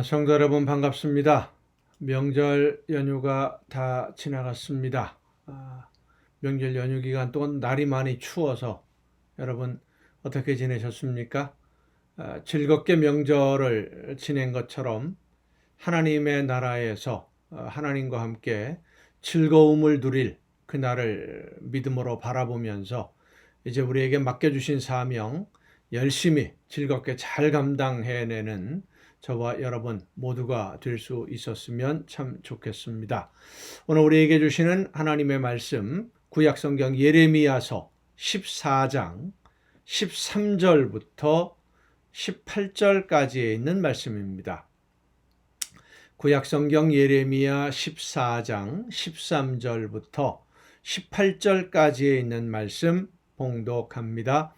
성도 여러분 반갑습니다. 명절 연휴가 다 지나갔습니다. 명절 연휴 기간 동안 날이 많이 추워서 여러분 어떻게 지내셨습니까? 즐겁게 명절을 지낸 것처럼 하나님의 나라에서 하나님과 함께 즐거움을 누릴 그날을 믿음으로 바라보면서 이제 우리에게 맡겨주신 사명 열심히 즐겁게 잘 감당해내는 저와 여러분 모두가 될 수 있었으면 참 좋겠습니다. 오늘 우리에게 주시는 하나님의 말씀 구약성경 예레미야서 14장 13절부터 18절까지에 있는 말씀입니다. 구약성경 예레미야 14장 13절부터 18절까지에 있는 말씀 봉독합니다.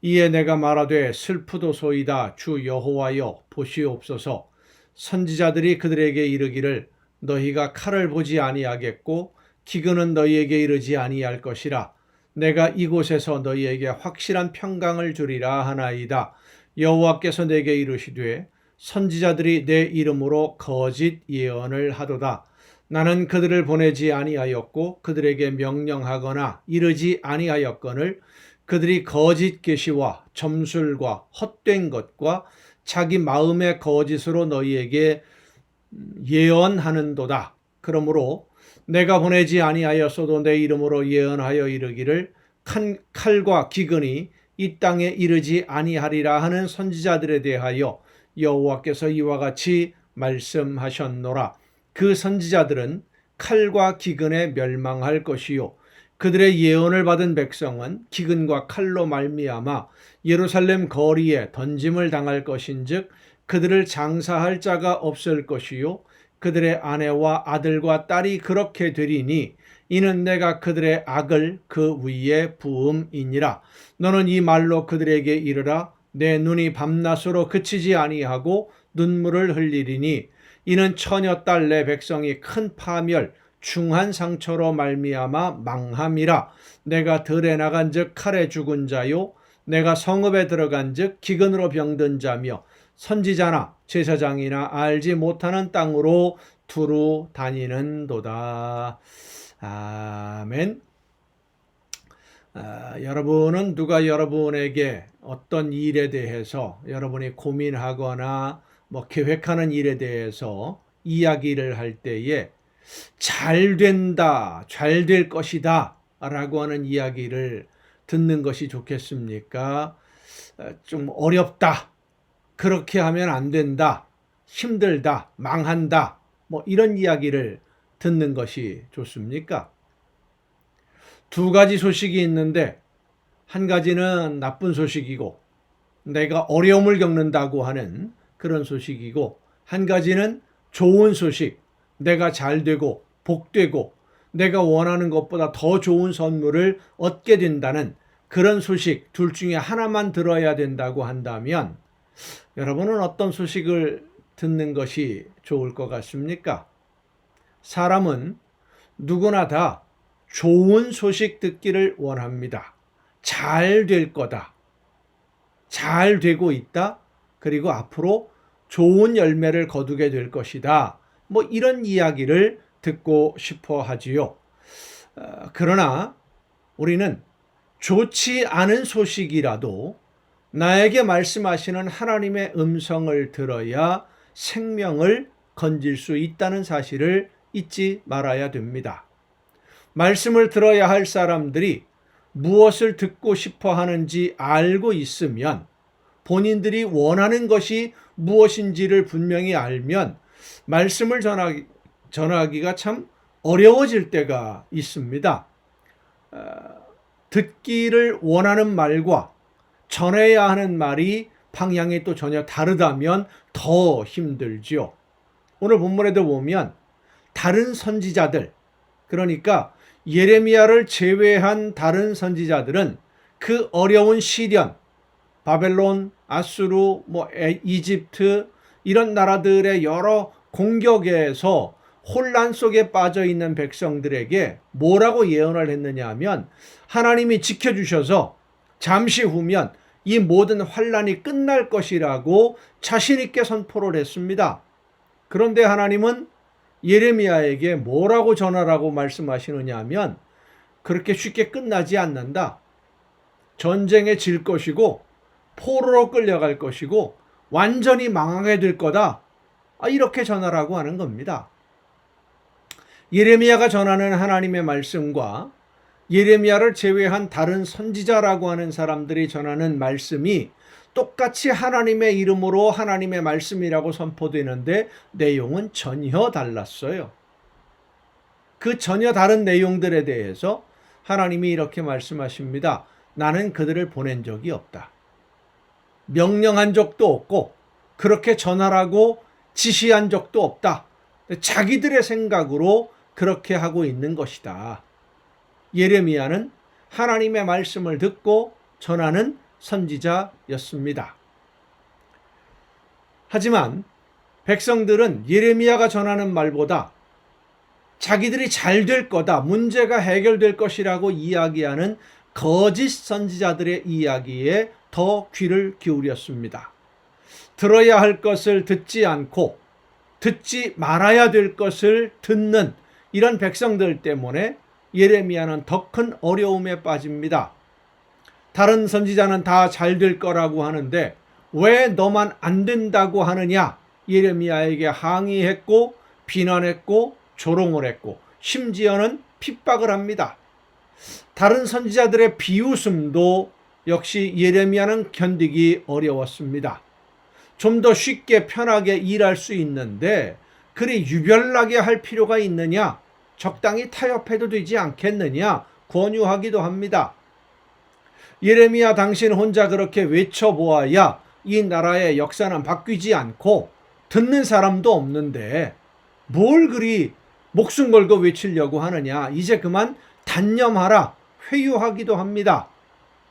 이에 내가 말하되 슬프도소이다. 주 여호와여 보시옵소서. 선지자들이 그들에게 이르기를 너희가 칼을 보지 아니하겠고 기근은 너희에게 이르지 아니할 것이라. 내가 이곳에서 너희에게 확실한 평강을 주리라 하나이다. 여호와께서 내게 이르시되 선지자들이 내 이름으로 거짓 예언을 하도다. 나는 그들을 보내지 아니하였고 그들에게 명령하거나 이르지 아니하였거늘 그들이 거짓 계시와 점술과 헛된 것과 자기 마음의 거짓으로 너희에게 예언하는도다. 그러므로 내가 보내지 아니하였어도 내 이름으로 예언하여 이르기를 칼과 기근이 이 땅에 이르지 아니하리라 하는 선지자들에 대하여 여호와께서 이와 같이 말씀하셨노라. 그 선지자들은 칼과 기근에 멸망할 것이요 그들의 예언을 받은 백성은 기근과 칼로 말미암아 예루살렘 거리에 던짐을 당할 것인즉 그들을 장사할 자가 없을 것이요 그들의 아내와 아들과 딸이 그렇게 되리니 이는 내가 그들의 악을 그 위에 부음이니라. 너는 이 말로 그들에게 이르라. 내 눈이 밤낮으로 그치지 아니하고 눈물을 흘리리니 이는 처녀딸 내 백성이 큰 파멸 중한 상처로 말미암아 망함이라. 내가 들에 나간즉 칼에 죽은 자요 내가 성읍에 들어간즉 기근으로 병든 자며 선지자나 제사장이나 알지 못하는 땅으로 두루 다니는도다. 아멘. 여러분은 누가 여러분에게 어떤 일에 대해서 여러분이 고민하거나 계획하는 일에 대해서 이야기를 할 때에 잘 된다, 잘 될 것이다 라고 하는 이야기를 듣는 것이 좋겠습니까? 좀 어렵다, 그렇게 하면 안 된다, 힘들다, 망한다 이런 이야기를 듣는 것이 좋습니까? 두 가지 소식이 있는데 한 가지는 나쁜 소식이고 내가 어려움을 겪는다고 하는 그런 소식이고 한 가지는 좋은 소식, 내가 잘되고 복되고 내가 원하는 것보다 더 좋은 선물을 얻게 된다는 그런 소식 둘 중에 하나만 들어야 된다고 한다면 여러분은 어떤 소식을 듣는 것이 좋을 것 같습니까? 사람은 누구나 다 좋은 소식 듣기를 원합니다. 잘 될 거다. 잘 되고 있다. 그리고 앞으로 좋은 열매를 거두게 될 것이다. 이런 이야기를 듣고 싶어 하지요. 그러나 우리는 좋지 않은 소식이라도 나에게 말씀하시는 하나님의 음성을 들어야 생명을 건질 수 있다는 사실을 잊지 말아야 됩니다. 말씀을 들어야 할 사람들이 무엇을 듣고 싶어 하는지 알고 있으면 본인들이 원하는 것이 무엇인지를 분명히 알면 말씀을 전하기가 참 어려워질 때가 있습니다. 듣기를 원하는 말과 전해야 하는 말이 방향이 또 전혀 다르다면 더 힘들죠. 오늘 본문에도 보면 다른 선지자들, 그러니까 예레미야를 제외한 다른 선지자들은 그 어려운 시련, 바벨론, 아수르, 이집트 이런 나라들의 여러 공격에서 혼란 속에 빠져 있는 백성들에게 뭐라고 예언을 했느냐 하면 하나님이 지켜주셔서 잠시 후면 이 모든 환란이 끝날 것이라고 자신 있게 선포를 했습니다. 그런데 하나님은 예레미야에게 뭐라고 전하라고 말씀하시느냐 하면 그렇게 쉽게 끝나지 않는다. 전쟁에 질 것이고 포로로 끌려갈 것이고 완전히 망하게 될 거다. 이렇게 전하라고 하는 겁니다. 예레미야가 전하는 하나님의 말씀과 예레미야를 제외한 다른 선지자라고 하는 사람들이 전하는 말씀이 똑같이 하나님의 이름으로 하나님의 말씀이라고 선포되는데 내용은 전혀 달랐어요. 그 전혀 다른 내용들에 대해서 하나님이 이렇게 말씀하십니다. 나는 그들을 보낸 적이 없다. 명령한 적도 없고 그렇게 전하라고 지시한 적도 없다. 자기들의 생각으로 그렇게 하고 있는 것이다. 예레미야는 하나님의 말씀을 듣고 전하는 선지자였습니다. 하지만 백성들은 예레미야가 전하는 말보다 자기들이 잘 될 거다, 문제가 해결될 것이라고 이야기하는 거짓 선지자들의 이야기에 더 귀를 기울였습니다. 들어야 할 것을 듣지 않고 듣지 말아야 될 것을 듣는 이런 백성들 때문에 예레미야는 더 큰 어려움에 빠집니다. 다른 선지자는 다 잘 될 거라고 하는데 왜 너만 안 된다고 하느냐? 예레미야에게 항의했고 비난했고 조롱을 했고 심지어는 핍박을 합니다. 다른 선지자들의 비웃음도 역시 예레미야는 견디기 어려웠습니다. 좀 더 쉽게 편하게 일할 수 있는데 그리 유별나게 할 필요가 있느냐? 적당히 타협해도 되지 않겠느냐? 권유하기도 합니다. 예레미야 당신 혼자 그렇게 외쳐보아야 이 나라의 역사는 바뀌지 않고 듣는 사람도 없는데 뭘 그리 목숨 걸고 외치려고 하느냐? 이제 그만 단념하라. 회유하기도 합니다.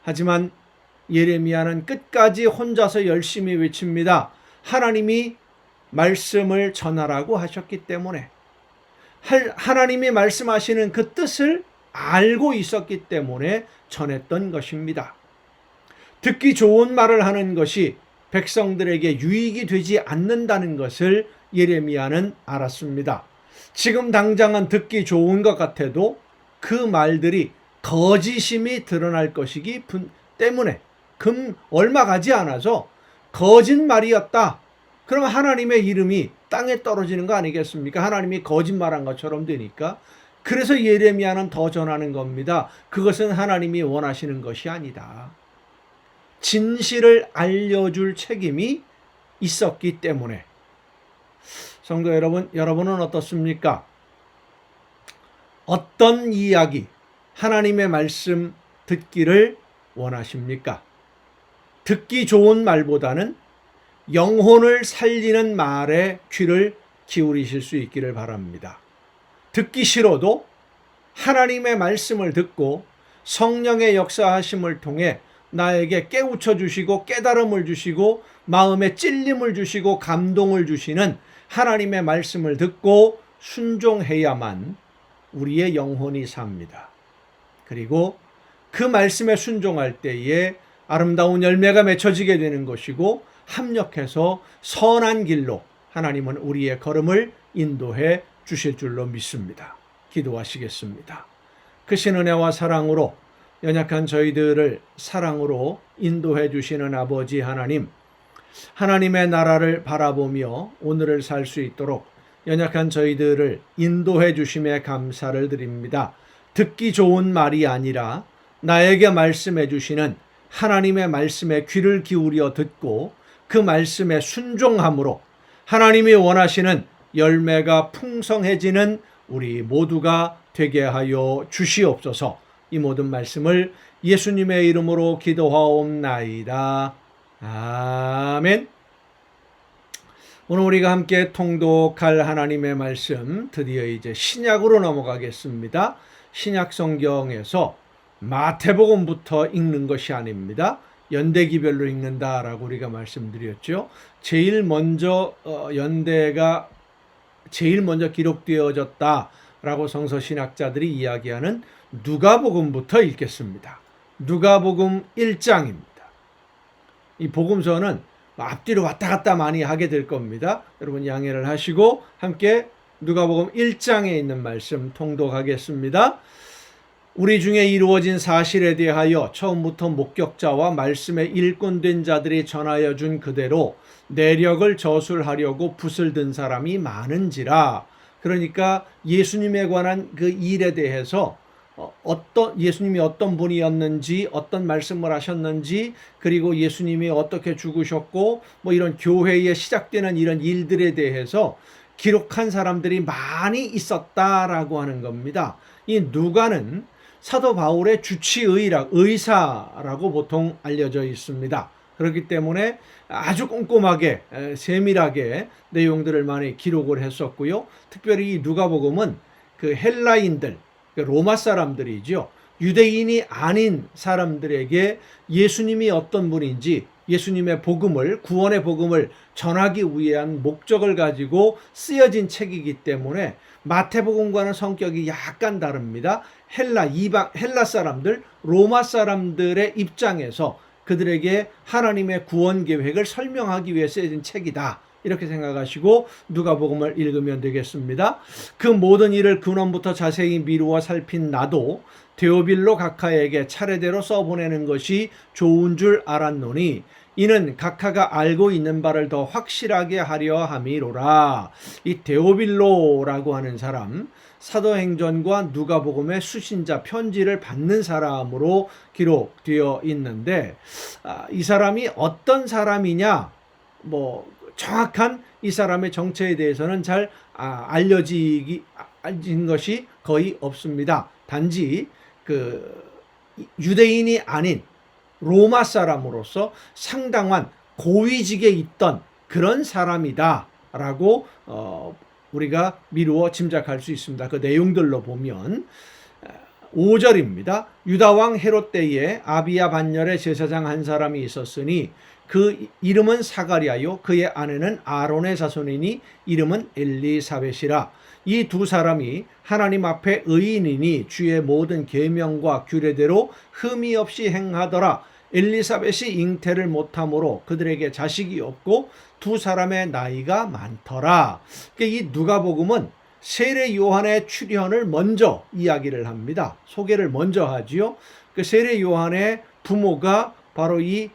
하지만 예레미야는 끝까지 혼자서 열심히 외칩니다. 하나님이 말씀을 전하라고 하셨기 때문에 하나님이 말씀하시는 그 뜻을 알고 있었기 때문에 전했던 것입니다. 듣기 좋은 말을 하는 것이 백성들에게 유익이 되지 않는다는 것을 예레미야는 알았습니다. 지금 당장은 듣기 좋은 것 같아도 그 말들이 거짓임이 드러날 것이기 때문에 얼마 가지 않아서 거짓말이었다. 그럼 하나님의 이름이 땅에 떨어지는 거 아니겠습니까? 하나님이 거짓말한 것처럼 되니까. 그래서 예레미야는 더 전하는 겁니다. 그것은 하나님이 원하시는 것이 아니다. 진실을 알려줄 책임이 있었기 때문에. 성도 여러분, 여러분은 어떻습니까? 어떤 이야기, 하나님의 말씀 듣기를 원하십니까? 듣기 좋은 말보다는 영혼을 살리는 말에 귀를 기울이실 수 있기를 바랍니다. 듣기 싫어도 하나님의 말씀을 듣고 성령의 역사하심을 통해 나에게 깨우쳐 주시고 깨달음을 주시고 마음에 찔림을 주시고 감동을 주시는 하나님의 말씀을 듣고 순종해야만 우리의 영혼이 삽니다. 그리고 그 말씀에 순종할 때에 아름다운 열매가 맺혀지게 되는 것이고 합력해서 선한 길로 하나님은 우리의 걸음을 인도해 주실 줄로 믿습니다. 기도하시겠습니다. 크신 은혜와 사랑으로 연약한 저희들을 사랑으로 인도해 주시는 아버지 하나님, 하나님의 나라를 바라보며 오늘을 살 수 있도록 연약한 저희들을 인도해 주심에 감사를 드립니다. 듣기 좋은 말이 아니라 나에게 말씀해 주시는 하나님의 말씀에 귀를 기울여 듣고 그 말씀에 순종함으로 하나님이 원하시는 열매가 풍성해지는 우리 모두가 되게 하여 주시옵소서. 이 모든 말씀을 예수님의 이름으로 기도하옵나이다. 아멘. 오늘 우리가 함께 통독할 하나님의 말씀, 드디어 이제 신약으로 넘어가겠습니다. 신약 성경에서 마태복음부터 읽는 것이 아닙니다. 연대기별로 읽는다라고 우리가 말씀드렸죠. 제일 먼저 연대가 제일 먼저 기록되어졌다라고 성서신학자들이 이야기하는 누가복음부터 읽겠습니다. 누가복음 1장입니다. 이 복음서는 앞뒤로 왔다 갔다 많이 하게 될 겁니다. 여러분 양해를 하시고 함께 누가복음 1장에 있는 말씀 통독하겠습니다. 우리 중에 이루어진 사실에 대하여 처음부터 목격자와 말씀에 일꾼된 자들이 전하여 준 그대로 내력을 저술하려고 붓을 든 사람이 많은지라. 그러니까 예수님에 관한 그 일에 대해서 예수님이 어떤 분이었는지, 어떤 말씀을 하셨는지, 그리고 예수님이 어떻게 죽으셨고, 뭐 이런 교회에 시작되는 이런 일들에 대해서 기록한 사람들이 많이 있었다라고 하는 겁니다. 이 누가는 사도 바울의 의사라고 보통 알려져 있습니다. 그렇기 때문에 아주 꼼꼼하게 세밀하게 내용들을 많이 기록을 했었고요. 특별히 이 누가복음은 그 헬라인들, 로마 사람들이죠. 유대인이 아닌 사람들에게 예수님이 어떤 분인지, 예수님의 복음을, 구원의 복음을 전하기 위한 목적을 가지고 쓰여진 책이기 때문에 마태복음과는 성격이 약간 다릅니다. 헬라 사람들, 로마 사람들의 입장에서 그들에게 하나님의 구원 계획을 설명하기 위해 쓰여진 책이다. 이렇게 생각하시고 누가복음을 읽으면 되겠습니다. 그 모든 일을 근원부터 자세히 미루어 살핀 나도 데오빌로 각하에게 차례대로 써보내는 것이 좋은 줄 알았노니 이는 각하가 알고 있는 바를 더 확실하게 하려 함이로라. 이 데오빌로라고 하는 사람, 사도행전과 누가복음의 수신자 편지를 받는 사람으로 기록되어 있는데 이 사람이 어떤 사람이냐, 정확한 이 사람의 정체에 대해서는 잘 알려진 것이 거의 없습니다. 단지 그 유대인이 아닌 로마 사람으로서 상당한 고위직에 있던 그런 사람이다라고 우리가 미루어 짐작할 수 있습니다. 그 내용들로 보면 5절입니다. 유다왕 헤롯 때에 아비야 반열에 제사장 한 사람이 있었으니 그 이름은 사가랴요 그의 아내는 아론의 자손이니 이름은 엘리사벳이라. 이 두 사람이 하나님 앞에 의인이니 주의 모든 계명과 규례대로 흠이 없이 행하더라. 엘리사벳이 잉태를 못함으로 그들에게 자식이 없고 두 사람의 나이가 많더라. 이 누가복음은 세례 요한의 출현을 먼저 이야기를 합니다. 소개를 먼저 하지요. 그 세례 요한의 부모가 바로 이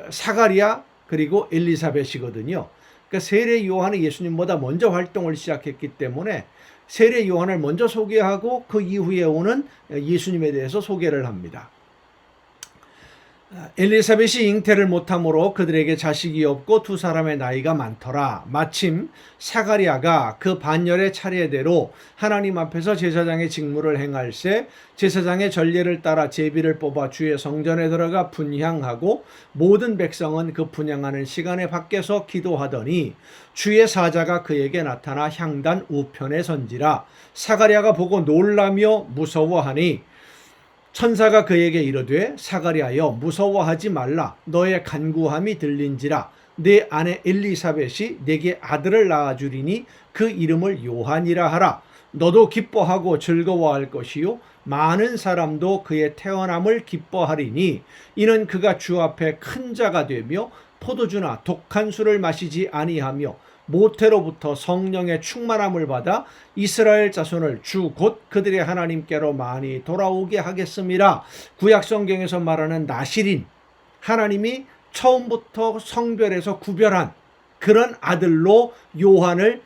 사가랴 그리고 엘리사벳이거든요. 그러니까 세례 요한은 예수님보다 먼저 활동을 시작했기 때문에 세례 요한을 먼저 소개하고 그 이후에 오는 예수님에 대해서 소개를 합니다. 엘리사벳이 잉태를 못함으로 그들에게 자식이 없고 두 사람의 나이가 많더라. 마침 사가랴가 그 반열의 차례대로 하나님 앞에서 제사장의 직무를 행할새 제사장의 전례를 따라 제비를 뽑아 주의 성전에 들어가 분향하고 모든 백성은 그 분향하는 시간에 밖에서 기도하더니 주의 사자가 그에게 나타나 향단 우편에 선지라. 사가랴가 보고 놀라며 무서워하니 천사가 그에게 이르되 사가랴여 무서워하지 말라. 너의 간구함이 들린지라. 내 아내 엘리사벳이 내게 아들을 낳아주리니 그 이름을 요한이라 하라. 너도 기뻐하고 즐거워할 것이요 많은 사람도 그의 태어남을 기뻐하리니 이는 그가 주 앞에 큰 자가 되며 포도주나 독한 술을 마시지 아니하며 모태로부터 성령의 충만함을 받아 이스라엘 자손을 주 곧 그들의 하나님께로 많이 돌아오게 하겠습니다. 구약 성경에서 말하는 나실인, 하나님이 처음부터 성별에서 구별한 그런 아들로 요한을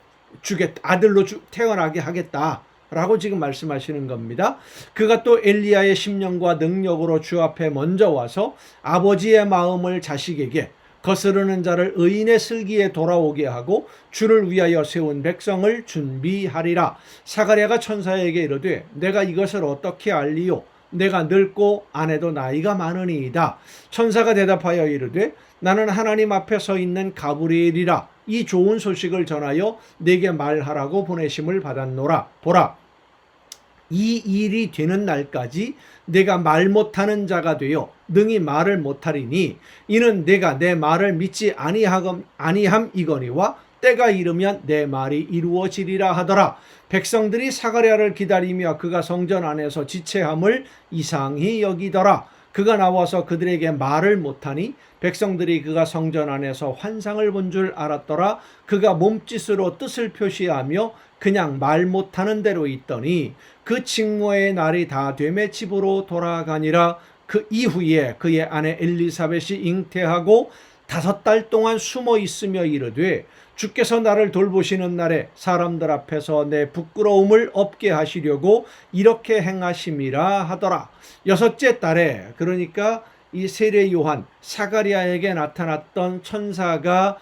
태어나게 하겠다라고 지금 말씀하시는 겁니다. 그가 또 엘리야의 심령과 능력으로 주 앞에 먼저 와서 아버지의 마음을 자식에게 거스르는 자를 의인의 슬기에 돌아오게 하고 주를 위하여 세운 백성을 준비하리라. 사가랴가 천사에게 이르되 내가 이것을 어떻게 알리요? 내가 늙고 아내도 나이가 많으니이다. 천사가 대답하여 이르되 나는 하나님 앞에 서 있는 가브리엘이라. 이 좋은 소식을 전하여 내게 말하라고 보내심을 받았노라. 보라, 이 일이 되는 날까지 내가 말 못하는 자가 되어 능히 말을 못하리니 이는 내가 내 말을 믿지 아니함이거니와 때가 이르면 내 말이 이루어지리라 하더라. 백성들이 사가랴를 기다리며 그가 성전 안에서 지체함을 이상히 여기더라. 그가 나와서 그들에게 말을 못하니 백성들이 그가 성전 안에서 환상을 본 줄 알았더라. 그가 몸짓으로 뜻을 표시하며 그냥 말 못하는 대로 있더니 그 직모의 날이 다 되매 집으로 돌아가니라. 그 이후에 그의 아내 엘리사벳이 잉태하고 5달 동안 숨어 있으며 이르되 주께서 나를 돌보시는 날에 사람들 앞에서 내 부끄러움을 없게 하시려고 이렇게 행하심이라 하더라. 6째 달에, 그러니까 이 세례 요한 사가랴에게 나타났던 천사가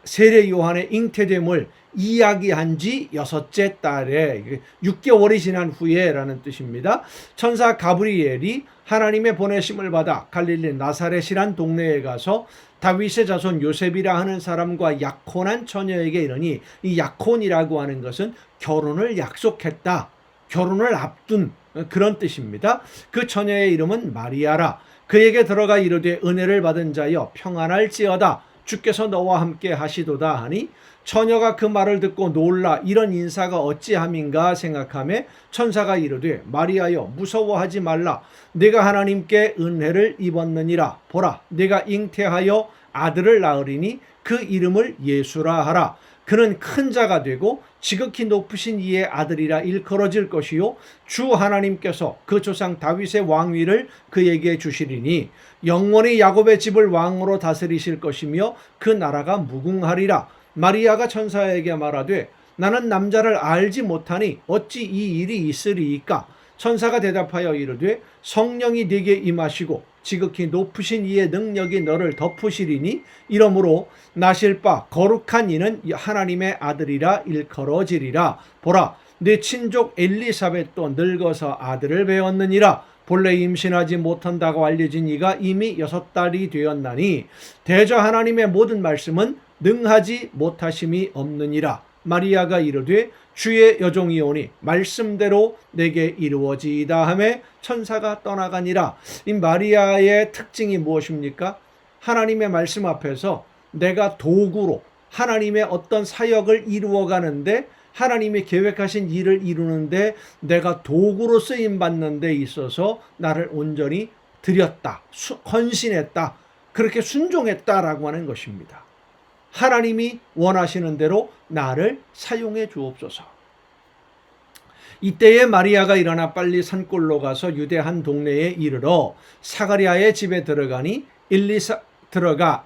세례 요한의 잉태됨을 이야기한 지 6째 달에 6개월이 지난 후에라는 뜻입니다. 천사 가브리엘이 하나님의 보내심을 받아 갈릴리 나사렛이란 동네에 가서 다윗의 자손 요셉이라 하는 사람과 약혼한 처녀에게 이르니, 이 약혼이라고 하는 것은 결혼을 약속했다, 결혼을 앞둔 그런 뜻입니다. 그 처녀의 이름은 마리아라. 그에게 들어가 이르되 은혜를 받은 자여 평안할지어다, 주께서 너와 함께 하시도다 하니 처녀가 그 말을 듣고 놀라 이런 인사가 어찌함인가 생각하며 천사가 이르되 마리아여 무서워하지 말라, 내가 하나님께 은혜를 입었느니라. 보라, 내가 잉태하여 아들을 낳으리니 그 이름을 예수라 하라. 그는 큰 자가 되고 지극히 높으신 이의 아들이라 일컬어질 것이요 주 하나님께서 그 조상 다윗의 왕위를 그에게 주시리니 영원히 야곱의 집을 왕으로 다스리실 것이며 그 나라가 무궁하리라. 마리아가 천사에게 말하되 나는 남자를 알지 못하니 어찌 이 일이 있으리이까? 천사가 대답하여 이르되 성령이 네게 임하시고 지극히 높으신 이의 능력이 너를 덮으시리니 이러므로 나실 바 거룩한 이는 하나님의 아들이라 일컬어지리라. 보라, 네 친족 엘리사벳도 늙어서 아들을 배웠느니라. 본래 임신하지 못한다고 알려진 이가 이미 6달이 되었나니 대저 하나님의 모든 말씀은 능하지 못하심이 없느니라. 마리아가 이르되 주의 여종이오니 말씀대로 내게 이루어지이다 하매 천사가 떠나가니라. 이 마리아의 특징이 무엇입니까? 하나님의 말씀 앞에서 내가 도구로 하나님의 어떤 사역을 이루어가는데, 하나님이 계획하신 일을 이루는데 내가 도구로 쓰임받는 데 있어서 나를 온전히 드렸다, 헌신했다, 그렇게 순종했다라고 하는 것입니다. 하나님이 원하시는 대로 나를 사용해 주옵소서. 이때에 마리아가 일어나 빨리 산골로 가서 유대 한 동네에 이르러 사가랴의 집에 들어가니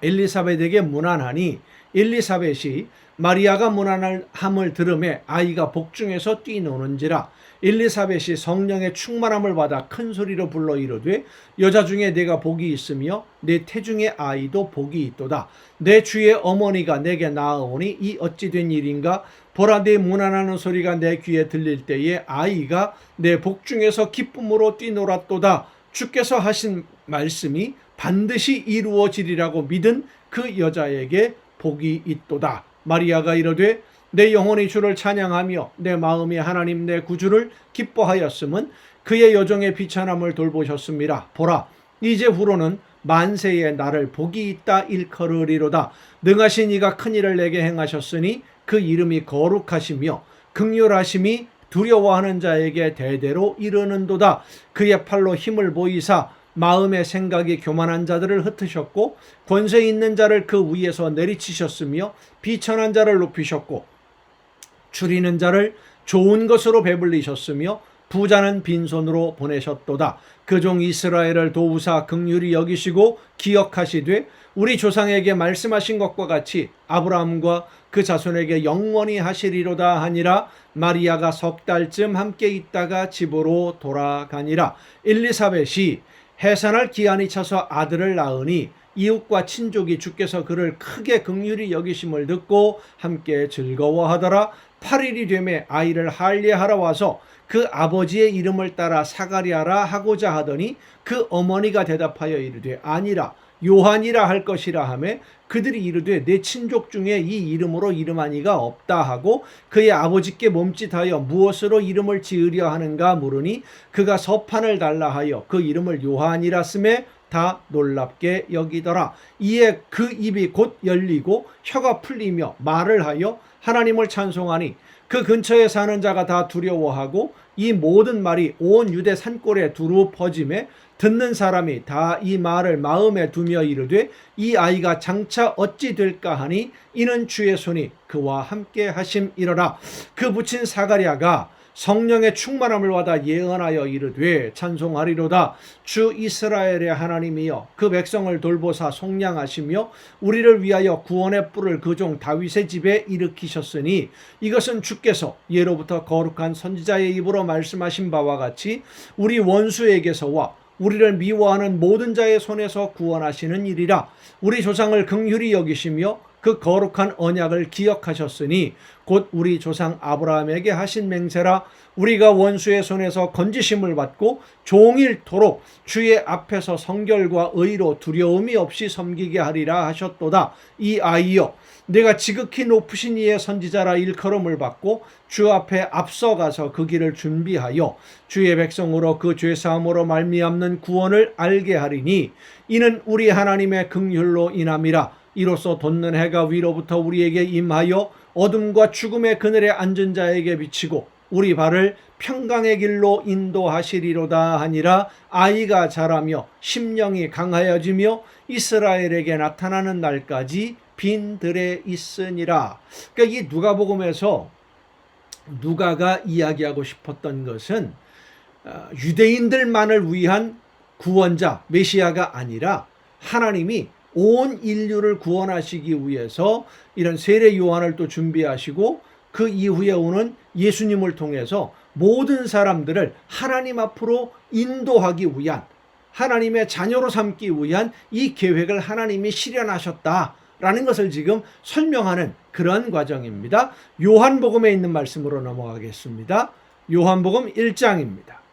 엘리사벳에게 문안하니 엘리사벳이 마리아가 문안함을 들으매 아이가 복중에서 뛰노는지라. 엘리사벳이 성령의 충만함을 받아 큰 소리로 불러 이르되 여자 중에 내가 복이 있으며 내 태중의 아이도 복이 있도다. 내 주의 어머니가 내게 낳아오니 이 어찌 된 일인가? 보라, 내 문안하는 소리가 내 귀에 들릴 때에 아이가 내 복중에서 기쁨으로 뛰놀았도다. 주께서 하신 말씀이 반드시 이루어지리라고 믿은 그 여자에게 복이 있도다. 마리아가 이르되 내 영혼이 주를 찬양하며 내 마음이 하나님 내 구주를 기뻐하였음은 그의 여종의 비천함을 돌보셨습니다. 보라, 이제 후로는 만세에 나를 복이 있다 일컬으리로다. 능하신 이가 큰 일을 내게 행하셨으니 그 이름이 거룩하시며 긍휼하심이 두려워하는 자에게 대대로 이르는도다. 그의 팔로 힘을 보이사 마음의 생각이 교만한 자들을 흩으셨고 권세 있는 자를 그 위에서 내리치셨으며 비천한 자를 높이셨고 줄이는 자를 좋은 것으로 배불리셨으며 부자는 빈손으로 보내셨도다. 그 종 이스라엘을 도우사 긍휼히 여기시고 기억하시되 우리 조상에게 말씀하신 것과 같이 아브라함과 그 자손에게 영원히 하시리로다 하니라. 마리아가 6달쯤 함께 있다가 집으로 돌아가니라. 엘리사벳이 해산할 기한이 차서 아들을 낳으니 이웃과 친족이 주께서 그를 크게 긍휼히 여기심을 듣고 함께 즐거워하더라. 8일이 되매 아이를 할례하러 와서 그 아버지의 이름을 따라 사가랴라 하고자 하더니 그 어머니가 대답하여 이르되 아니라 요한이라 할 것이라 하매 그들이 이르되 내 친족 중에 이 이름으로 이름한 이가 없다 하고 그의 아버지께 몸짓하여 무엇으로 이름을 지으려 하는가 물으니 그가 서판을 달라 하여 그 이름을 요한이라 쓰매 다 놀랍게 여기더라. 이에 그 입이 곧 열리고 혀가 풀리며 말을 하여 하나님을 찬송하니 그 근처에 사는 자가 다 두려워하고 이 모든 말이 온 유대 산골에 두루 퍼짐에 듣는 사람이 다 이 말을 마음에 두며 이르되 이 아이가 장차 어찌 될까 하니 이는 주의 손이 그와 함께 하심이러라. 그 붙인 사가랴가 성령의 충만함을 받아 예언하여 이르되 찬송하리로다. 주 이스라엘의 하나님이여 그 백성을 돌보사 속량하시며 우리를 위하여 구원의 뿔을 그 종 다윗의 집에 일으키셨으니 이것은 주께서 예로부터 거룩한 선지자의 입으로 말씀하신 바와 같이 우리 원수에게서와 우리를 미워하는 모든 자의 손에서 구원하시는 일이라. 우리 조상을 긍휼히 여기시며 그 거룩한 언약을 기억하셨으니 곧 우리 조상 아브라함에게 하신 맹세라. 우리가 원수의 손에서 건지심을 받고 종일토록 주의 앞에서 성결과 의로 두려움이 없이 섬기게 하리라 하셨도다. 이 아이여 내가 지극히 높으신 이의 선지자라 일컬음을 받고 주 앞에 앞서가서 그 길을 준비하여 주의 백성으로 그 죄사함으로 말미암는 구원을 알게 하리니 이는 우리 하나님의 긍휼로 인함이라. 이로써 돋는 해가 위로부터 우리에게 임하여 어둠과 죽음의 그늘에 앉은 자에게 비치고 우리 발을 평강의 길로 인도하시리로다 하니라. 아이가 자라며 심령이 강하여지며 이스라엘에게 나타나는 날까지 빈 들에 있으니라. 그러니까 이 누가복음에서 누가가 이야기하고 싶었던 것은 유대인들만을 위한 구원자 메시아가 아니라 하나님이 온 인류를 구원하시기 위해서 이런 세례 요한을 또 준비하시고 그 이후에 오는 예수님을 통해서 모든 사람들을 하나님 앞으로 인도하기 위한 하나님의 자녀로 삼기 위한 이 계획을 하나님이 실현하셨다라는 것을 지금 설명하는 그런 과정입니다. 요한복음에 있는 말씀으로 넘어가겠습니다. 요한복음 1장입니다.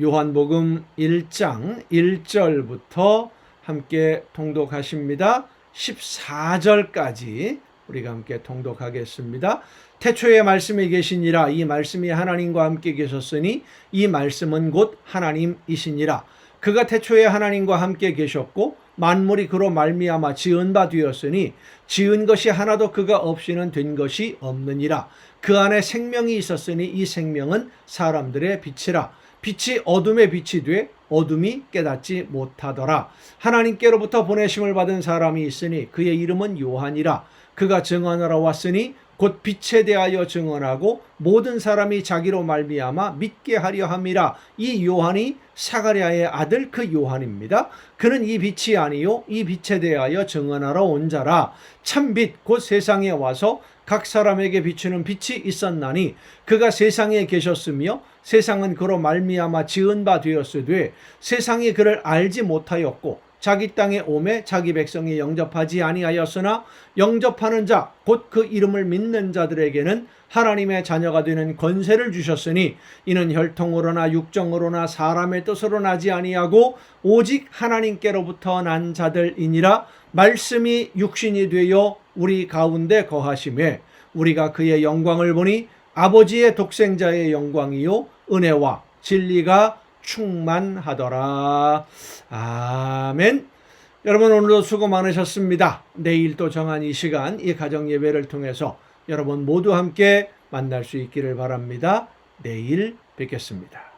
요한복음 1장 1절부터 함께 통독하십니다. 14절까지 우리가 함께 통독하겠습니다. 태초에 말씀이 계시니라. 이 말씀이 하나님과 함께 계셨으니 이 말씀은 곧 하나님이시니라. 그가 태초에 하나님과 함께 계셨고 만물이 그로 말미암아 지은 바 되었으니 지은 것이 하나도 그가 없이는 된 것이 없느니라. 그 안에 생명이 있었으니 이 생명은 사람들의 빛이라. 빛이 어둠에 빛이 돼 어둠이 깨닫지 못하더라. 하나님께로부터 보내심을 받은 사람이 있으니 그의 이름은 요한이라. 그가 증언하러 왔으니 곧 빛에 대하여 증언하고 모든 사람이 자기로 말미암아 믿게 하려 함이라. 이 요한이 사가랴의 아들 그 요한입니다. 그는 이 빛이 아니요 이 빛에 대하여 증언하러 온 자라. 참빛 곧 세상에 와서 각 사람에게 비추는 빛이 있었나니 그가 세상에 계셨으며 세상은 그로 말미암아 지은 바 되었으되 세상이 그를 알지 못하였고 자기 땅에 오매 자기 백성이 영접하지 아니하였으나 영접하는 자 곧 그 이름을 믿는 자들에게는 하나님의 자녀가 되는 권세를 주셨으니 이는 혈통으로나 육정으로나 사람의 뜻으로 나지 아니하고 오직 하나님께로부터 난 자들이니라. 말씀이 육신이 되어 우리 가운데 거하심에 우리가 그의 영광을 보니 아버지의 독생자의 영광이요 은혜와 진리가 충만하더라. 아멘. 여러분 오늘도 수고 많으셨습니다. 내일 또 정한 이 시간 이 가정 예배를 통해서 여러분 모두 함께 만날 수 있기를 바랍니다. 내일 뵙겠습니다.